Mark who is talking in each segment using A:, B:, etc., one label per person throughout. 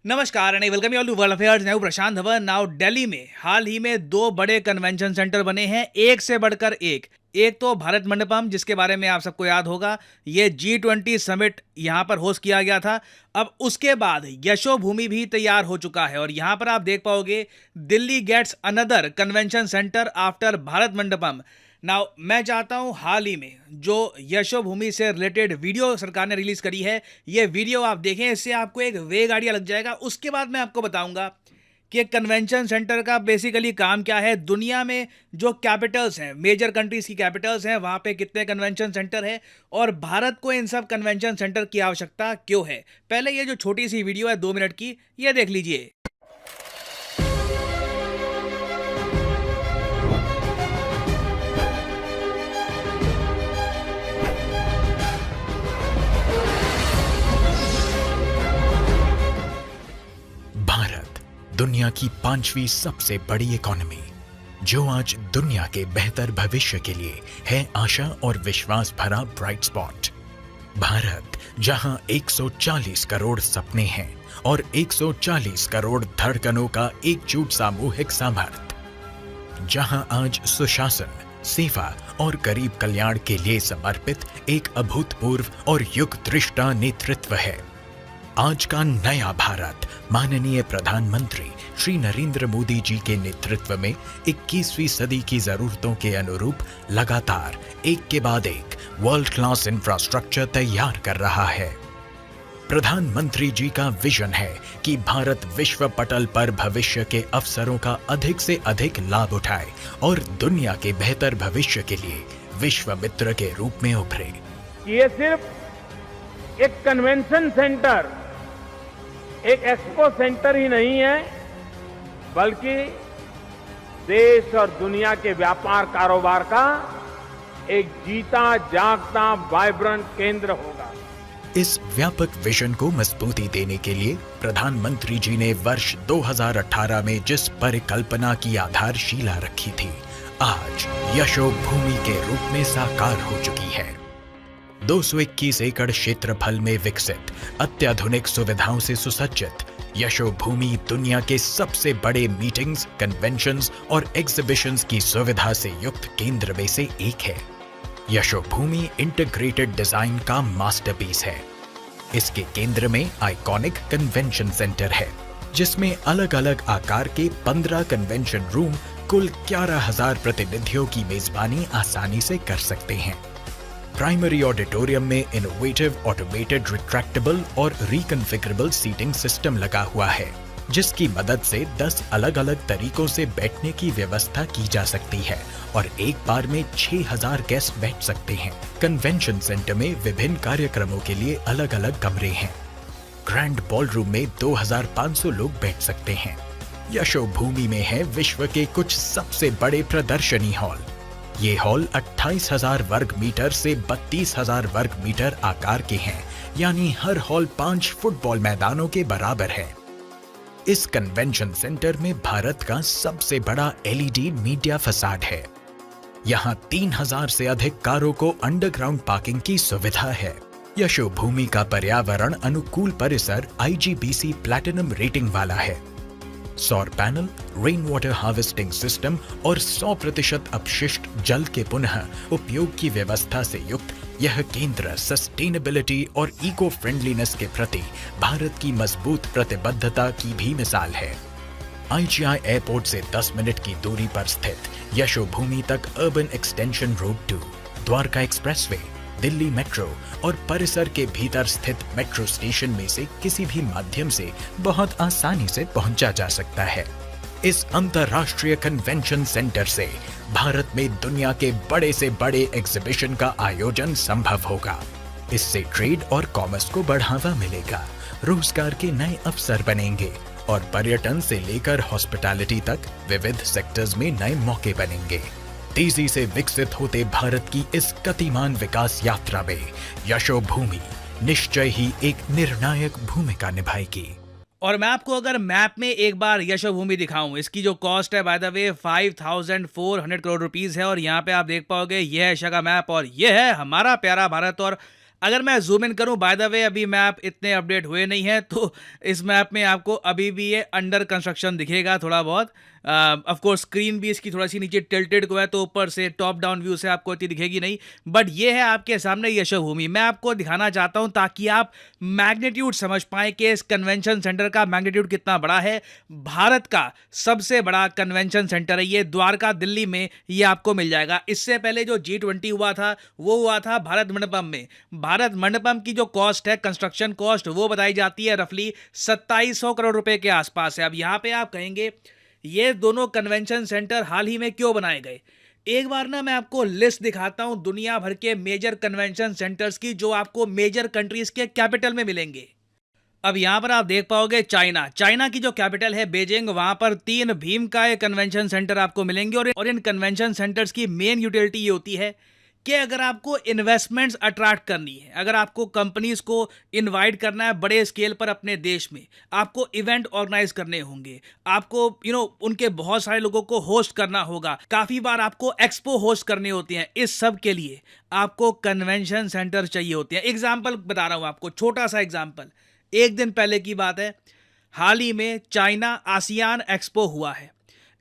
A: नमस्कार and welcome you all to world affairs. Now Prashant Dhawan. Now Delhi में हाल ही में दो बड़े कन्वेंशन सेंटर बने हैं, एक से बढ़कर एक। एक तो भारत मंडपम, जिसके बारे में आप सबको याद होगा, ये G20 समिट यहां पर होस्ट किया गया था। अब उसके बाद यशोभूमि भी तैयार हो चुका है और यहां पर आप देख पाओगे Delhi gets another convention centre after Bharat Mandapam. Now मैं चाहता हूं हाल ही में जो यशोभूमि से रिलेटेड वीडियो सरकार ने रिलीज करी है, ये वीडियो आप देखें, इससे आपको एक वेग आइडिया लग जाएगा। उसके बाद मैं आपको बताऊंगा कि कन्वेंशन सेंटर का बेसिकली काम क्या है, दुनिया में जो कैपिटल्स हैं, मेजर कंट्रीज की कैपिटल्स हैं, वहां पे कितने कन्वेंशन सेंटर है और भारत को इन सब कन्वेंशन सेंटर की आवश्यकता क्यों है। पहले ये जो छोटी सी वीडियो है 2 मिनट की, ये देख लीजिए।
B: भारत दुनिया की 5वीं सबसे बड़ी इकोनॉमी, जो आज दुनिया के बेहतर भविष्य के लिए है आशा और विश्वास भरा ब्राइट स्पॉट। भारत जहां 140 करोड़ सपने हैं और 140 करोड़ धड़कनों का एकजुट सामूहिक सामर्थ्य, जहां आज सुशासन, सेवा और गरीब कल्याण के लिए समर्पित एक अभूतपूर्व और युग दृष्टा नेतृत्व है। आज का नया भारत माननीय प्रधानमंत्री श्री नरेंद्र मोदी जी के नेतृत्व में 21वीं सदी की जरूरतों के अनुरूप लगातार एक के बाद एक वर्ल्ड क्लास इंफ्रास्ट्रक्चर तैयार कर रहा है। प्रधानमंत्री जी का विजन है कि भारत विश्व पटल पर भविष्य के अवसरों का अधिक से अधिक लाभ उठाए और दुनिया के बेहतर भविष्य के लिए विश्व मित्र के रूप में उभरे।
C: ये सिर्फ एक कन्वेंशन सेंटर, एक एक्सपो सेंटर ही नहीं है, बल्कि देश और दुनिया के व्यापार कारोबार का एक जीता जागता वाइब्रेंट केंद्र होगा।
B: इस व्यापक विजन को मजबूती देने के लिए प्रधानमंत्री जी ने वर्ष 2018 में जिस परिकल्पना की आधारशिला रखी थी, आज यशोभूमि के रूप में साकार हो चुकी है। 221 एकड़ क्षेत्रफल में विकसित, अत्याधुनिक सुविधाओं से सुसज्जित यशोभूमि दुनिया के सबसे बड़े मीटिंग्स, कन्वेंशंस और एग्जीबिशंस की सुविधा से युक्त केंद्र में से एक है। यशोभूमि इंटीग्रेटेड डिजाइन का मास्टरपीस है। इसके केंद्र में आइकॉनिक कन्वेंशन सेंटर है, जिसमें अलग अलग आकार के 15 कन्वेंशन रूम कुल 11,000 प्रतिनिधियों की मेजबानी आसानी से कर सकते हैं। प्राइमरी ऑडिटोरियम में इनोवेटिव ऑटोमेटेड रिट्रैक्टेबल और रिकॉन्फ़िगरेबल सीटिंग सिस्टम लगा हुआ है, जिसकी मदद से 10 अलग अलग तरीकों से बैठने की व्यवस्था की जा सकती है और एक बार में 6,000 गेस्ट बैठ सकते हैं। कन्वेंशन सेंटर में विभिन्न कार्यक्रमों के लिए अलग अलग कमरे हैं। ग्रैंड बॉलरूम में 2,500 लोग बैठ सकते हैं। यशोभूमि में है विश्व के कुछ सबसे बड़े प्रदर्शनी हॉल। ये हॉल 28,000 वर्ग मीटर से 32,000 वर्ग मीटर आकार के हैं, यानी हर हॉल 5 फुटबॉल मैदानों के बराबर है। इस कन्वेंशन सेंटर में भारत का सबसे बड़ा LED मीडिया फसाड है। यहाँ 3,000 से अधिक कारों को अंडरग्राउंड पार्किंग की सुविधा है। यशोभूमि का पर्यावरण अनुकूल परिसर IGBC प्लैटिनम रेटिंग वाला है। सौर panel, rain water harvesting system और 100% अपशिष्ट जल के पुनः उपयोग की व्यवस्था से युक्त यह केंद्र सस्टेनेबिलिटी और इको फ्रेंडलीनेस के प्रति भारत की मजबूत प्रतिबद्धता की भी मिसाल है। IGI एयरपोर्ट से 10 मिनट की दूरी पर स्थित यशोभूमि तक urban extension road 2, Dwarka expressway, Delhi metro और परिसर के भीतर स्थित मेट्रो स्टेशन में से किसी भी माध्यम से बहुत आसानी से पहुंचा जा सकता है। इस अंतर्राष्ट्रीय कन्वेंशन सेंटर से भारत में दुनिया के बड़े से बड़े एग्जीबिशन का आयोजन संभव होगा। इससे ट्रेड और कॉमर्स को बढ़ावा मिलेगा, रोजगार के नए अवसर बनेंगे और पर्यटन से लेकर हॉस्पिटैलिटी तक विविध सेक्टर्स में नए मौके बनेंगे। तेजी से विकसित होते भारत की इस गतिमान विकास यात्रा में यशोभूमि निश्चय ही एक निर्णायक भूमिका निभाएगी।
A: और मैं आपको अगर मैप में एक बार यशोभूमि दिखाऊं, इसकी जो कॉस्ट है by the way 5,400 crore rupees है और यहाँ पे आप देख पाओगे यह है एशिया का मैप और यह है हमारा प्यारा भारत। और अगर मैं जूम इन करूं, बाय द वे अभी मैप इतने अपडेट हुए नहीं है, तो इस मैप में आपको अभी भी ये अंडर कंस्ट्रक्शन दिखेगा थोड़ा बहुत। ऑफ कोर्स स्क्रीन भी इसकी थोड़ा सी नीचे टिल्टेड को है, तो ऊपर से टॉप डाउन व्यू से आपको इतनी दिखेगी नहीं, बट ये है आपके सामने यशोभूमि। मैं आपको दिखाना चाहता हूं ताकि आप मैग्नीट्यूड समझ पाएं कि इस कन्वेंशन सेंटर का मैग्नीट्यूड कितना बड़ा है। भारत का सबसे बड़ा कन्वेंशन सेंटर है ये, द्वारका दिल्ली में ये आपको मिल जाएगा। इससे पहले जो G20 हुआ था वो हुआ था भारत मंडपम में। भारत मंडपम की जो कॉस्ट है, कंस्ट्रक्शन कॉस्ट, वो बताई जाती है रफली 2700 करोड़ रुपए के आसपास है। अब यहां पे आप कहेंगे ये दोनों कन्वेंशन सेंटर हाल ही में क्यों बनाए गए? एक बार ना मैं आपको लिस्ट दिखाता हूं दुनिया भर के मेजर कन्वेंशन सेंटर्स की, जो आपको मेजर कंट्रीज के कैपिटल में मिलेंगे। अब यहां पर आप देख पाओगे चाइना की जो कैपिटल है बीजिंग, वहां पर 3 भीम का कन्वेंशन सेंटर आपको मिलेंगे। और इन कन्वेंशन सेंटर्स की मेन यूटिलिटी ये होती है कि अगर आपको इन्वेस्टमेंट्स अट्रैक्ट करनी है, अगर आपको कंपनीज को इनवाइट करना है बड़े स्केल पर अपने देश में, आपको इवेंट ऑर्गेनाइज करने होंगे, आपको उनके बहुत सारे लोगों को होस्ट करना होगा, काफी बार आपको एक्सपो होस्ट करने होते हैं, इस सब के लिए आपको कन्वेंशन सेंटर चाहिए होते हैं। एग्जाम्पल बता रहा हूं आपको, छोटा सा एग्जाम्पल। एक दिन पहले की बात है, हाल ही में चाइना आसियान एक्सपो हुआ है।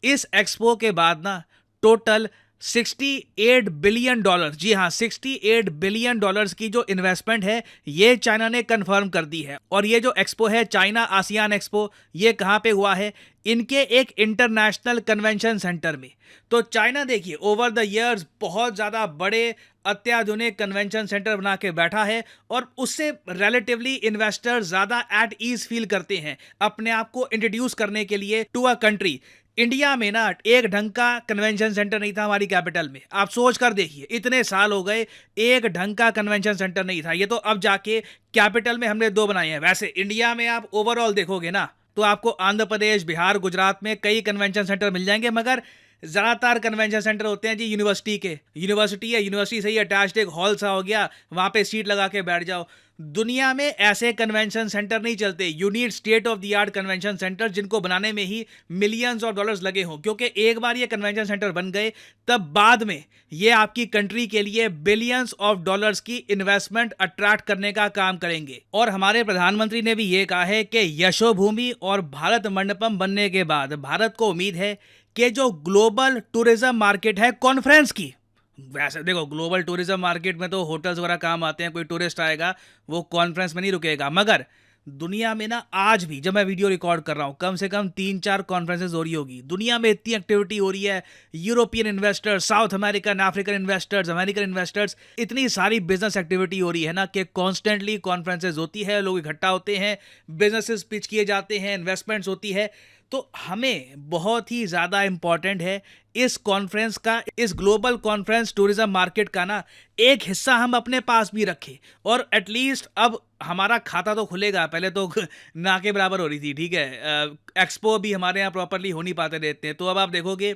A: इस एक्सपो के बाद ना टोटल $68 बिलियन, जी हाँ, $68 बिलियन की जो इन्वेस्टमेंट है ये चाइना ने कंफर्म कर दी है। और ये जो एक्सपो है चाइना आसियान एक्सपो, ये कहाँ पे हुआ है? इनके एक इंटरनेशनल कन्वेंशन सेंटर में। तो चाइना देखिए ओवर द इयर्स बहुत ज़्यादा बड़े अत्याधुनिक कन्वेंशन सेंटर बना के बैठा है, और उससे रिलेटिवली इन्वेस्टर ज़्यादा एट ईज फील करते हैं अपने आप को इंट्रोड्यूस करने के लिए टू अ कंट्री। इंडिया में ना एक ढंग का कन्वेंशन सेंटर नहीं था हमारी कैपिटल में। आप सोच कर देखिए, इतने साल हो गए एक ढंग का कन्वेंशन सेंटर नहीं था। ये तो अब जाके कैपिटल में हमने 2 बनाए हैं। वैसे इंडिया में आप ओवरऑल देखोगे ना तो आपको आंध्र प्रदेश, बिहार, गुजरात में कई कन्वेंशन सेंटर मिल जाएंगे, मगर ज़्यादातर कन्वेंशन सेंटर होते हैं जी यूनिवर्सिटी के। यूनिवर्सिटी है, यूनिवर्सिटी से ही अटैच्ड एक हॉल सा हो गया, वहाँ पे सीट लगा के बैठ जाओ। दुनिया में ऐसे कन्वेंशन सेंटर नहीं चलते। You need state of the art convention centre, जिनको बनाने में ही मिलियंस ऑफ डॉलर्स लगे हों, क्योंकि एक बार ये कन्वेंशन सेंटर बन गए तब बाद में ये आपकी कंट्री के लिए बिलियंस ऑफ डॉलर्स की इन्वेस्टमेंट अट्रैक्ट करने का काम करेंगे। और हमारे प्रधानमंत्री ने भी ये कहा है कि यशोभूमि और भारत मंडपम बनने के बाद भारत को उम्मीद है कि जो ग्लोबल टूरिज्म मार्केट है कॉन्फ्रेंस की, वैसे देखो ग्लोबल टूरिज्म मार्केट में तो होटल्स वगैरह काम आते हैं, कोई टूरिस्ट आएगा वो कॉन्फ्रेंस में नहीं रुकेगा, मगर दुनिया में ना आज भी जब मैं वीडियो रिकॉर्ड कर रहा हूँ कम से कम 3-4 कॉन्फ्रेंसेस हो रही होगी। दुनिया में इतनी एक्टिविटी हो रही है, European investors, south American, African investors, American investors, इतनी सारी बिजनेस एक्टिविटी हो रही है ना कि कॉन्स्टेंटली कॉन्फ्रेंसेस होती है, लोग इकट्ठा होते हैं, बिजनेसेस पिच किए जाते हैं, इन्वेस्टमेंट्स होती है। तो हमें बहुत ही ज़्यादा इम्पॉर्टेंट है इस कॉन्फ्रेंस का, इस ग्लोबल कॉन्फ्रेंस टूरिज्म मार्केट का ना एक हिस्सा हम अपने पास भी रखें। और एटलीस्ट अब हमारा खाता तो खुलेगा, पहले तो ना के बराबर हो रही थी, ठीक है, एक्सपो भी हमारे यहाँ प्रॉपरली हो नहीं पाते रहते हैं। तो अब आप देखोगे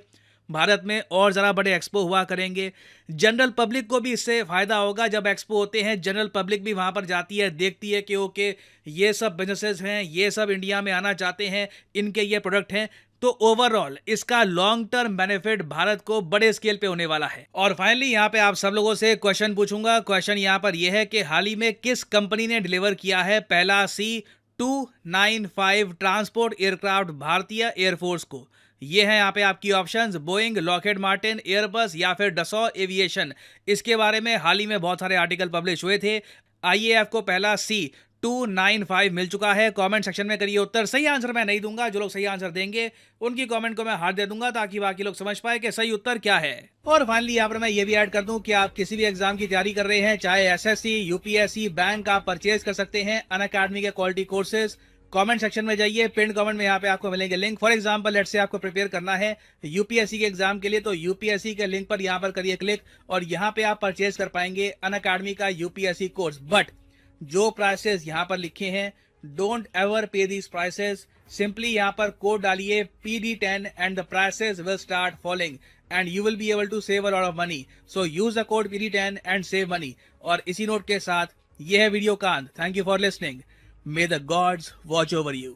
A: भारत में और ज़रा बड़े एक्सपो हुआ करेंगे, जनरल पब्लिक को भी इससे फ़ायदा होगा। जब एक्सपो होते हैं जनरल पब्लिक भी वहाँ पर जाती है, देखती है कि ओके ये सब बिजनेसेस हैं, ये सब इंडिया में आना चाहते हैं, इनके ये प्रोडक्ट हैं। तो ओवरऑल इसका लॉन्ग टर्म बेनिफिट भारत को बड़े स्केल पे होने वाला है। और फाइनली यहाँ पे आप सब लोगों से क्वेश्चन पूछूंगा। क्वेश्चन यहाँ पर यह है कि हाल ही में किस कंपनी ने डिलीवर किया है पहला C-295 ट्रांसपोर्ट एयरक्राफ्ट भारतीय एयरफोर्स को? ये है यहाँ पे आपकी options, Boeing, Lockheed Martin, Airbus या फिर डसॉ एविएशन। इसके बारे में हाल ही में बहुत सारे आर्टिकल पब्लिश हुए थे। IAF को पहला C-295 मिल चुका है। कमेंट सेक्शन में करिए उत्तर। सही आंसर मैं नहीं दूंगा, जो लोग सही आंसर देंगे उनकी कमेंट को मैं हाथ दे दूंगा ताकि बाकी लोग समझ पाए कि सही उत्तर क्या है। और फाइनली यहाँ पर मैं ये भी ऐड कर दूं कि आप किसी भी एग्जाम की तैयारी कर रहे हैं, चाहे SSC, UPSC, बैंक, आप परचेज कर सकते हैं अनअकैडमी के क्वालिटी कोर्सेज। कमेंट सेक्शन में जाइए, पिन कमेंट में यहाँ पे आपको मिलेंगे link. For example let's say आपको प्रिपेयर करना है यूपीएससी के एग्जाम के लिए, तो यूपीएससी के लिंक पर यहाँ पर करिए क्लिक और यहाँ पे आप परचेज कर पाएंगे अनअकैडमी का यूपीएससी कोर्स। बट जो प्राइसेस यहाँ पर लिखे हैं, don't ever pay these prices. Simply यहाँ पर कोड डालिए PD10 and the prices will start following and you will be able to save a lot of money. So use the code PD10 and save money. और इसी note के साथ ये है video का अंत। Thank you for listening. May the gods watch over you.